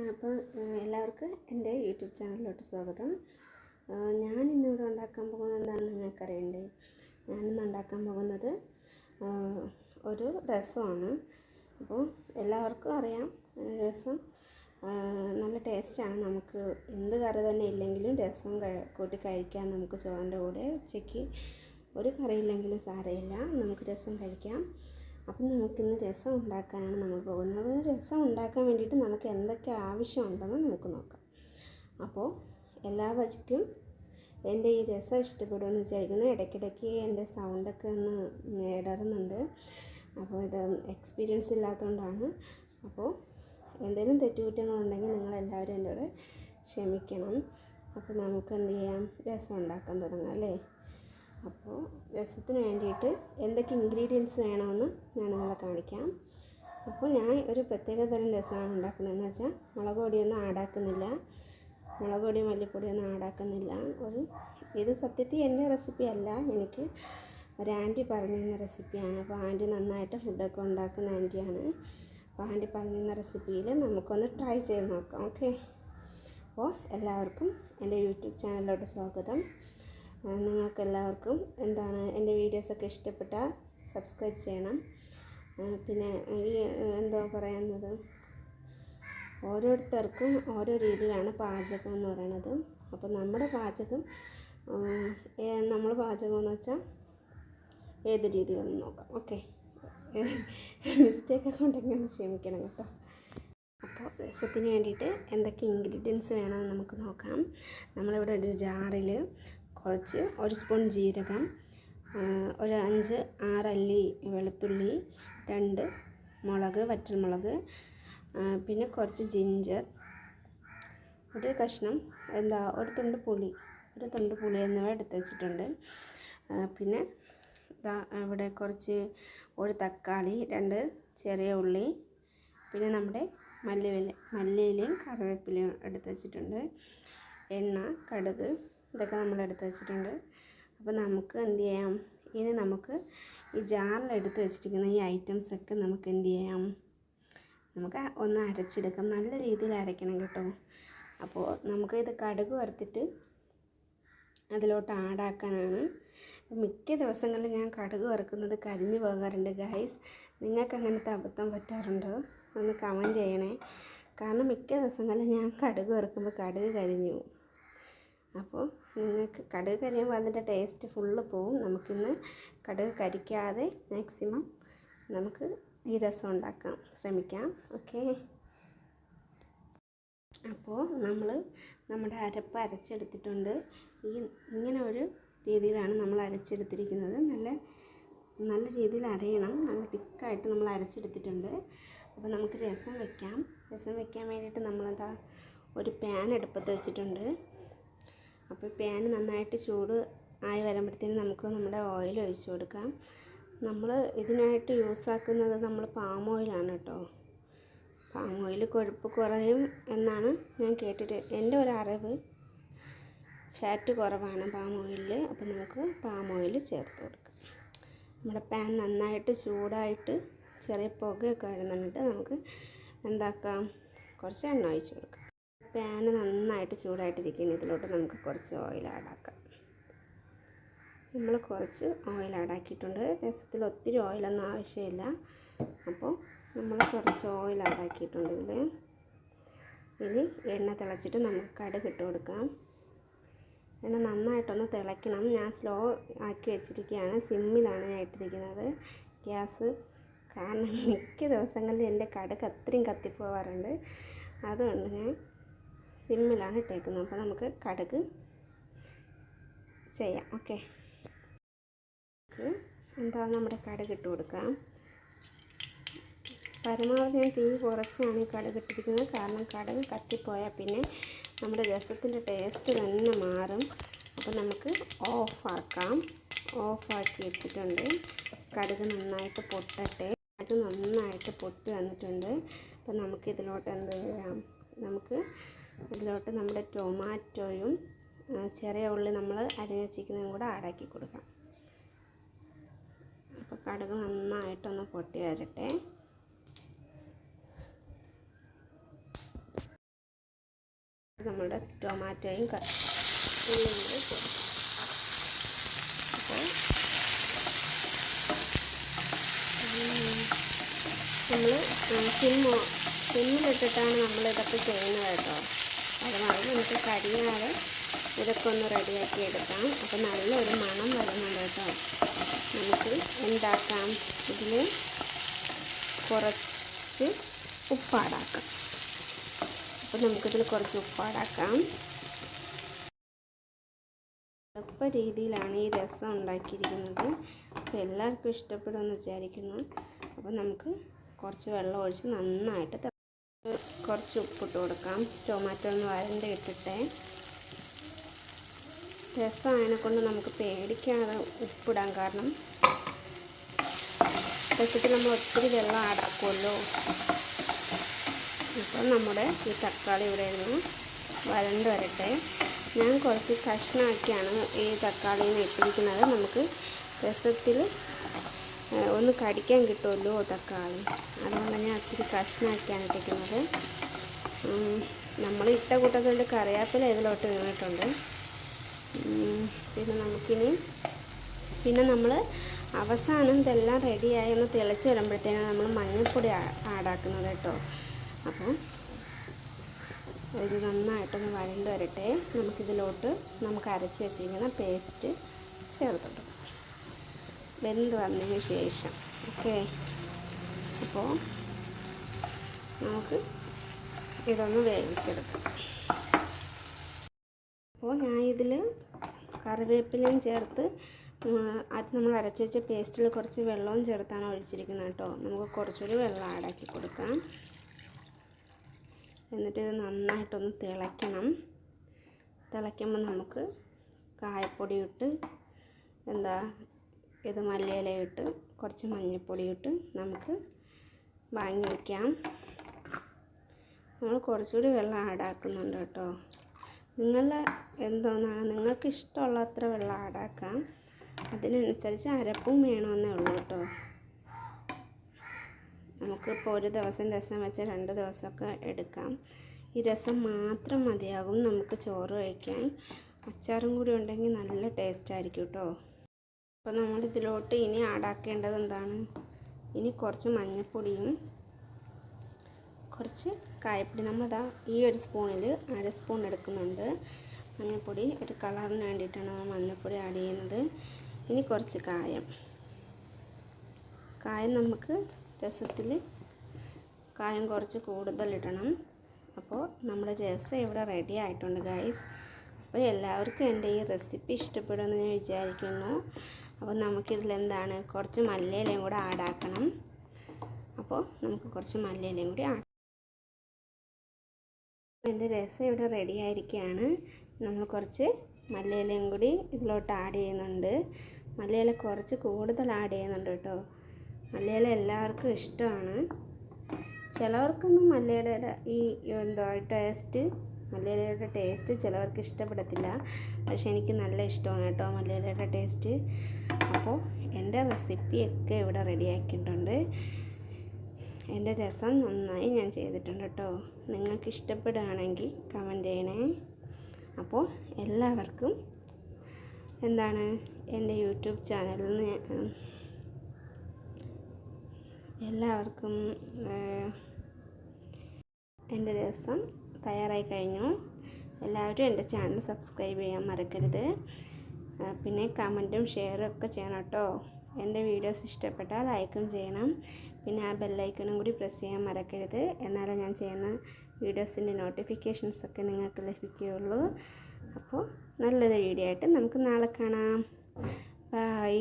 അപ്പോൾ എല്ലാവർക്കും എൻ്റെ യൂട്യൂബ് ചാനലിലോട്ട് സ്വാഗതം. ഞാൻ ഇന്നിവിടെ ഉണ്ടാക്കാൻ പോകുന്നത് എന്താണെന്ന് നിങ്ങൾക്കറിയണ്ടേ? ഞാനിന്ന് ഉണ്ടാക്കാൻ പോകുന്നത് ഒരു രസമാണ്. അപ്പോൾ എല്ലാവർക്കും അറിയാം, രസം നല്ല ടേസ്റ്റാണ്. നമുക്ക് എന്ത് കറി തന്നെ ഇല്ലെങ്കിലും രസം കൂട്ടി കഴിക്കാം. നമുക്ക് ചോറിൻ്റെ കൂടെ ഉച്ചയ്ക്ക് ഒരു കറിയില്ലെങ്കിലും സാരമില്ല, നമുക്ക് രസം കഴിക്കാം. അപ്പം നമുക്കിന്ന് രസം ഉണ്ടാക്കാനാണ് നമ്മൾ പോകുന്നത്. രസം ഉണ്ടാക്കാൻ വേണ്ടിയിട്ട് നമുക്ക് എന്തൊക്കെ ആവശ്യമുണ്ടെന്ന് നമുക്ക് നോക്കാം. അപ്പോൾ എല്ലാവർക്കും എൻ്റെ ഈ രസം ഇഷ്ടപ്പെടുമെന്ന് വിചാരിക്കുന്നു. ഇടയ്ക്കിടയ്ക്ക് എൻ്റെ സൗണ്ടൊക്കെ ഒന്ന് ഇടറുന്നുണ്ട്. അപ്പോൾ ഇത് എക്സ്പീരിയൻസ് ഇല്ലാത്തതുകൊണ്ടാണ്. അപ്പോൾ എന്തെങ്കിലും തെറ്റുകുറ്റങ്ങളുണ്ടെങ്കിൽ നിങ്ങളെല്ലാവരും എന്നോട് ക്ഷമിക്കണം. അപ്പോൾ നമുക്ക് എന്ത് ചെയ്യാം, രസം ഉണ്ടാക്കാൻ തുടങ്ങാം അല്ലേ? അപ്പോൾ രസത്തിന് വേണ്ടിയിട്ട് എന്തൊക്കെ ഇൻഗ്രീഡിയൻസ് വേണമെന്ന് ഞാൻ നിങ്ങളെ കാണിക്കാം. അപ്പോൾ ഞാൻ ഒരു പ്രത്യേക തരം രസമാണ് ഉണ്ടാക്കുന്നതെന്ന് വെച്ചാൽ മുളക് പൊടിയൊന്നും ആഡാക്കുന്നില്ല, മുളക് പൊടി മല്ലിപ്പൊടിയൊന്നും ആഡാക്കുന്നില്ല. ഇത് സത്യത്തിൽ എൻ്റെ റെസിപ്പി അല്ല, എനിക്ക് ഒരു ആൻറ്റി പറഞ്ഞു തന്ന റെസിപ്പിയാണ്. അപ്പോൾ ആൻറ്റി നന്നായിട്ട് ഫുഡൊക്കെ ഉണ്ടാക്കുന്ന ആൻറ്റിയാണ്. അപ്പോൾ ആൻറ്റി പറഞ്ഞു തന്ന റെസിപ്പിയിൽ നമുക്കൊന്ന് ട്രൈ ചെയ്ത് നോക്കാം. ഓക്കെ, അപ്പോൾ എല്ലാവർക്കും എൻ്റെ യൂട്യൂബ് ചാനലിലോട്ട് സ്വാഗതം. നിങ്ങൾക്കെല്ലാവർക്കും എൻ്റെ വീഡിയോസൊക്കെ ഇഷ്ടപ്പെട്ടാൽ സബ്സ്ക്രൈബ് ചെയ്യണം. പിന്നെ ഈ എന്താ പറയുന്നത്, ഓരോരുത്തർക്കും ഓരോ രീതിയിലാണ് പാചകം എന്ന് പറയുന്നത്. അപ്പോൾ നമ്മുടെ പാചകം എന്ന് വെച്ചാൽ ഏത് രീതിയിലെന്ന് നോക്കാം. ഓക്കെ, മിസ്റ്റേക്കൊക്കെ ഉണ്ടെങ്കിൽ ഒന്ന് ക്ഷമിക്കണം കേട്ടോ. അപ്പോൾ രസത്തിന് വേണ്ടിയിട്ട് എന്തൊക്കെ ഇൻഗ്രീഡിയൻസ് വേണമെന്ന് നമുക്ക് നോക്കാം. നമ്മളിവിടെ ഒരു ജാറിൽ ഒരു സ്പൂൺ ജീരകം, ഒരു 5-6 അല്ലി വെളുത്തുള്ളി, 2 മുളക്, വറ്റൽമുളക്, പിന്നെ കുറച്ച് ജിഞ്ചർ, ഒരു കഷ്ണം ഒരു തുണ്ട് പുളി എന്നിവ എടുത്ത് വെച്ചിട്ടുണ്ട്. പിന്നെ ഇവിടെ ഒരു തക്കാളി, 2 ചെറിയ ഉള്ളി, പിന്നെ നമ്മുടെ മല്ലിയിലയും കറിവേപ്പിലയും എടുത്ത് വെച്ചിട്ടുണ്ട്. എണ്ണ, കടുക്, ഇതൊക്കെ നമ്മൾ എടുത്ത് വെച്ചിട്ടുണ്ട്. അപ്പോൾ നമുക്ക് എന്ത് ചെയ്യാം, ഇനി നമുക്ക് ഈ ജാറിൽ എടുത്ത് വെച്ചിരിക്കുന്ന ഈ ഐറ്റംസൊക്കെ നമുക്ക് എന്ത് ചെയ്യാം, നമുക്ക് ഒന്ന് അരച്ചെടുക്കാം. നല്ല രീതിയിൽ അരയ്ക്കണം കേട്ടോ. അപ്പോൾ നമുക്ക് ഇത് കടുക് വറുത്തിട്ട് അതിലോട്ട് ആഡാക്കാനാണ്. മിക്ക ദിവസങ്ങളിൽ ഞാൻ കടുക് വറുക്കുന്നത് കരിഞ്ഞു പോകാറുണ്ട് ഗൈസ്. നിങ്ങൾക്ക് അങ്ങനത്തെ അബദ്ധം പറ്റാറുണ്ടോ? ഒന്ന് കമൻറ്റ് ചെയ്യണേ. കാരണം മിക്ക ദിവസങ്ങളിൽ ഞാൻ കടുക് വറുക്കുമ്പോൾ കടുക് കരിഞ്ഞു പോകും. അപ്പോൾ നിങ്ങൾക്ക് കടുക് കരിയുമ്പോൾ അതിൻ്റെ ടേസ്റ്റ് ഫുള്ള് പോവും. നമുക്കിന്ന് കടുക് കരിക്കാതെ മാക്സിമം നമുക്ക് ഈ രസം ഉണ്ടാക്കാൻ ശ്രമിക്കാം. ഓക്കെ, അപ്പോൾ നമ്മുടെ അരപ്പ് അരച്ചെടുത്തിട്ടുണ്ട്. ഇങ്ങനെ ഒരു രീതിയിലാണ് നമ്മൾ അരച്ചെടുത്തിരിക്കുന്നത്. നല്ല രീതിയിൽ അരയണം, നല്ല തിക്കായിട്ട് നമ്മൾ അരച്ചെടുത്തിട്ടുണ്ട്. അപ്പോൾ നമുക്ക് രസം വെക്കാൻ വേണ്ടിയിട്ട് നമ്മളതാ ഒരു പാൻ അടുപ്പത്ത് വെച്ചിട്ടുണ്ട്. അപ്പോൾ പാൻ നന്നായിട്ട് ചൂട് ആയി വരുമ്പോഴത്തേനും നമുക്ക് നമ്മുടെ ഓയിൽ ഒഴിച്ച് കൊടുക്കാം. നമ്മൾ ഇതിനായിട്ട് യൂസാക്കുന്നത് നമ്മൾ പാം ഓയിലാണ് കേട്ടോ. പാം ഓയിൽ കൊഴുപ്പ് കുറയും എന്നാണ് ഞാൻ കേട്ടിട്ട്, എൻ്റെ ഒരു അറിവ്. ഫാറ്റ് കുറവാണ് പാം ഓയിലിൽ. അപ്പോൾ നമുക്ക് പാം ഓയിൽ ചേർത്ത് കൊടുക്കാം. നമ്മുടെ പാൻ നന്നായിട്ട് ചൂടായിട്ട് ചെറിയ പുകയൊക്കെ വരുന്നുണ്ട്. നമുക്ക് കുറച്ച് എണ്ണ ഒഴിച്ച് കൊടുക്കാം. പാൻ നന്നായിട്ട് ചൂടായിട്ടിരിക്കുകയാണ്. ഇതിലോട്ട് നമുക്ക് കുറച്ച് ഓയിൽ ആഡാക്കാം. നമ്മൾ കുറച്ച് ഓയിൽ ആഡാക്കിയിട്ടുണ്ട്. രസത്തിൽ ഒത്തിരി ഓയിലൊന്നും ആവശ്യമില്ല. അപ്പോൾ നമ്മൾ കുറച്ച് ഓയിൽ ആഡാക്കിയിട്ടുണ്ട് ഇതിൽ. ഇനി എണ്ണ തിളച്ചിട്ട് നമുക്ക് കടുക് ഇട്ട് കൊടുക്കാം. എണ്ണ നന്നായിട്ടൊന്ന് തിളയ്ക്കണം. ഞാൻ സ്ലോ ആക്കി വെച്ചിരിക്കുകയാണ്, സിമ്മിലാണ് ഞാൻ ഇട്ടിരിക്കുന്നത് ഗ്യാസ്. കാരണം മിക്ക ദിവസങ്ങളിൽ എൻ്റെ കടുക് അത്രയും കത്തിപ്പോവാറുണ്ട്. അതുകൊണ്ട് ഞാൻ സിമ്മിലാണ് ഇട്ടേക്കുന്നത്. അപ്പോൾ നമുക്ക് കടുക് ചെയ്യാം. ഓക്കെ, നമ്മുടെ കടുക് ഇട്ട് കൊടുക്കാം. പരമാവധി ഞാൻ തീ കുറച്ചാണ് ഈ കടുക് ഇട്ടിരിക്കുന്നത്. കാരണം കടുക് കത്തിപ്പോയാൽ പിന്നെ നമ്മുടെ രസത്തിൻ്റെ ടേസ്റ്റ് തന്നെ മാറും. അപ്പോൾ നമുക്ക് ഓഫാക്കി വെച്ചിട്ടുണ്ട്. കടുക് നന്നായിട്ട് പൊട്ടട്ടെ. അത് നന്നായിട്ട് പൊട്ടി വന്നിട്ടുണ്ട്. അപ്പോൾ നമുക്ക് ഇതിലോട്ട് ഇതിലോട്ട് നമ്മുടെ ടൊമാറ്റോയും ചെറിയ ഉള്ളി നമ്മൾ അരിഞ്ഞ് വെച്ചിരിക്കുന്നതും കൂടെ ആഡാക്കി കൊടുക്കാം. അപ്പോൾ കടുക് നന്നായിട്ടൊന്ന് പൊട്ടി വരട്ടെ. നമ്മളുടെ ടൊമാറ്റോയും ഉള്ളിയും കൂടെ ചേർക്കാം. അപ്പോൾ നമ്മൾ സിമ്മിലിട്ടിട്ടാണ് നമ്മളിതൊക്കെ ചെയ്യുന്നത് കേട്ടോ. അതുമായി നമുക്ക് കരിയാതെ ഇതൊക്കെ ഒന്ന് റെഡിയാക്കി എടുക്കാം. അപ്പോൾ നല്ലൊരു മണം വരുന്നുണ്ട് കേട്ടോ. നമുക്ക് എന്താക്കാം, ഇതിൽ കുറച്ച് ഉപ്പാടാക്കാം. അപ്പോൾ നമുക്കിതിൽ കുറച്ച് ഉപ്പാടാക്കാം. എളുപ്പ രീതിയിലാണ് ഈ രസം ഉണ്ടാക്കിയിരിക്കുന്നത്. അപ്പോൾ എല്ലാവർക്കും ഇഷ്ടപ്പെടുമെന്ന് വിചാരിക്കുന്നു. അപ്പോൾ നമുക്ക് കുറച്ച് വെള്ളം ഒഴിച്ച് നന്നായിട്ട് കുറച്ച് ഉപ്പിട്ട് കൊടുക്കാം. ടൊമാറ്റോ ഒന്ന് വരണ്ട് ഇട്ടിട്ടേ. രസം അതിനെക്കൊണ്ട് നമുക്ക് പേടിക്കാതെ ഉപ്പിടാം. കാരണം രസത്തിൽ നമ്മൾ ഒത്തിരി വെള്ളം ആടാക്കുമല്ലോ. അപ്പോൾ നമ്മുടെ ഈ തക്കാളി ഇവിടെ ഇരുന്ന് വരണ്ട് വരട്ടെ. ഞാൻ കുറച്ച് കഷ്ണമാക്കിയാണ് ഈ തക്കാളിയിൽ ഇട്ടിരിക്കുന്നത്. നമുക്ക് രസത്തിൽ ഒന്ന് കടിക്കാൻ കിട്ടുമല്ലോ തക്കാളി, അതുകൊണ്ട് ഞാൻ ഒത്തിരി കഷ്ണമാക്കിയാണ് ഇട്ടിരിക്കുന്നത്. നമ്മൾ ഇട്ട കൂട്ടത്തിൽ കറിവേപ്പില ഇതിലോട്ട് വീണിട്ടുണ്ട്. പിന്നെ നമ്മൾ അവസാനം ഇതെല്ലാം റെഡിയായി ഒന്ന് തിളച്ച് വരുമ്പോഴത്തേനാണ് നമ്മൾ മഞ്ഞൾപ്പൊടി ആഡാക്കുന്നത് കേട്ടോ. അപ്പോൾ ഇത് നന്നായിട്ടൊന്ന് വഴണ്ട് വരട്ടെ. നമുക്കിതിലോട്ട് നമുക്ക് അരച്ച് വെച്ചിരിക്കുന്ന പേസ്റ്റ് ചേർത്തിട്ട് വെന്ത് വന്നതിന് ശേഷം ഓക്കെ. അപ്പോൾ നമുക്ക് ഇതൊന്ന് വേവിച്ചെടുക്കാം. അപ്പോൾ ഞാൻ ഇതിൽ കറിവേപ്പിലയും ചേർത്ത് അത് നമ്മൾ അരച്ച് വെച്ച പേസ്റ്റിൽ കുറച്ച് വെള്ളവും ചേർത്താണ് ഒഴിച്ചിരിക്കുന്നത് കേട്ടോ. നമുക്ക് കുറച്ചുകൂടി വെള്ളം ആഡാക്കി കൊടുക്കാം. എന്നിട്ട് ഇത് നന്നായിട്ടൊന്ന് തിളയ്ക്കണം. തിളയ്ക്കുമ്പോൾ നമുക്ക് കായപ്പൊടി ഇട്ട് ഇത് മല്ലിയില ഇട്ട് കുറച്ച് മഞ്ഞൾപ്പൊടി ഇട്ട് നമുക്ക് വാങ്ങി വയ്ക്കാം. നമ്മൾ കുറച്ചുകൂടി വെള്ളം ആഡാക്കുന്നുണ്ട് കേട്ടോ. നിങ്ങൾക്ക് ഇഷ്ടമുള്ള അത്ര വെള്ളം ആഡാക്കാം. അതിനനുസരിച്ച് അരപ്പും വേണമെന്നേ ഉള്ളൂ കേട്ടോ. നമുക്കിപ്പോൾ ഒരു ദിവസം രസം വെച്ച് 2 ദിവസമൊക്കെ എടുക്കാം. ഈ രസം മാത്രം മതിയാകും നമുക്ക് ചോറ് കഴിക്കാൻ. അച്ചാറും കൂടി ഉണ്ടെങ്കിൽ നല്ല ടേസ്റ്റ് ആയിരിക്കും കേട്ടോ. അപ്പോൾ നമ്മളിതിലോട്ട് ഇനി ആഡാക്കേണ്ടത് എന്താണ്, ഇനി കുറച്ച് മഞ്ഞൾപ്പൊടിയും കുറച്ച് കായപ്പൊടി. നമ്മളിതാ ഈ ഒരു സ്പൂണിൽ 1/2 സ്പൂൺ എടുക്കുന്നുണ്ട് മഞ്ഞൾപ്പൊടി. ഒരു കളറിന് വേണ്ടിയിട്ടാണ് നമ്മൾ മഞ്ഞൾപ്പൊടി ആഡ് ചെയ്യുന്നത്. ഇനി കുറച്ച് കായം നമുക്ക് രസത്തിൽ കായം കുറച്ച് കൂടുതലിടണം. അപ്പോൾ നമ്മുടെ രസം ഇവിടെ റെഡി ആയിട്ടുണ്ട് ഗൈസ്. അപ്പോൾ എല്ലാവർക്കും എൻ്റെ ഈ റെസിപ്പി ഇഷ്ടപ്പെടുമെന്ന് ഞാൻ വിചാരിക്കുന്നു. അപ്പോൾ നമുക്കിതിലെന്താണ് കുറച്ച് മല്ലിയിലയും കൂടെ ആഡാക്കണം. അപ്പോൾ നമുക്ക് കുറച്ച് മല്ലിയിലയും കൂടി എൻ്റെ രസം ഇവിടെ റെഡി ആയിരിക്കുകയാണ്. നമ്മൾ കുറച്ച് മല്ലിയിലയും കൂടി ഇതിലോട്ട് ആഡ് ചെയ്യുന്നുണ്ട്. മല്ലിയില കുറച്ച് കൂടുതൽ ആഡ് ചെയ്യുന്നുണ്ട് കേട്ടോ. മല്ലിയില എല്ലാവർക്കും ഇഷ്ടമാണ്. ചിലവർക്കൊന്നും മല്ലിയിലയുടെ മല്ലിയിലയുടെ ടേസ്റ്റ് ചിലവർക്ക് ഇഷ്ടപ്പെടത്തില്ല. പക്ഷേ എനിക്ക് നല്ല ഇഷ്ടമാണ് കേട്ടോ മല്ലിയിലയുടെ ടേസ്റ്റ്. അപ്പോൾ എൻ്റെ റെസിപ്പിയൊക്കെ ഇവിടെ റെഡിയാക്കിയിട്ടുണ്ട്. എൻ്റെ രസം നന്നായി ഞാൻ ചെയ്തിട്ടുണ്ട് കേട്ടോ. നിങ്ങൾക്ക് ഇഷ്ടപ്പെടുകയാണെങ്കിൽ കമൻറ്റ് ചെയ്യണേ. അപ്പോൾ എല്ലാവർക്കും എൻ്റെ യൂട്യൂബ് ചാനലിൽ നിന്ന് എല്ലാവർക്കും എൻ്റെ രസം തയ്യാറായി കഴിഞ്ഞു. എല്ലാവരും എൻ്റെ ചാനൽ സബ്സ്ക്രൈബ് ചെയ്യാൻ മറക്കരുത്. പിന്നെ കമൻറ്റും ഷെയറും ഒക്കെ ചെയ്യണം കേട്ടോ. എൻ്റെ വീഡിയോസ് ഇഷ്ടപ്പെട്ടാൽ ലൈക്കും ചെയ്യണം. പിന്നെ ആ ബെല്ലൈക്കണും കൂടി പ്രസ് ചെയ്യാൻ മറക്കരുത്. എന്നാലേ ഞാൻ ചെയ്യുന്ന വീഡിയോസിൻ്റെ നോട്ടിഫിക്കേഷൻസൊക്കെ നിങ്ങൾക്ക് ലഭിക്കുകയുള്ളൂ. അപ്പോൾ നല്ലൊരു വീഡിയോ ആയിട്ട് നമുക്ക് നാളെ കാണാം. ബൈ.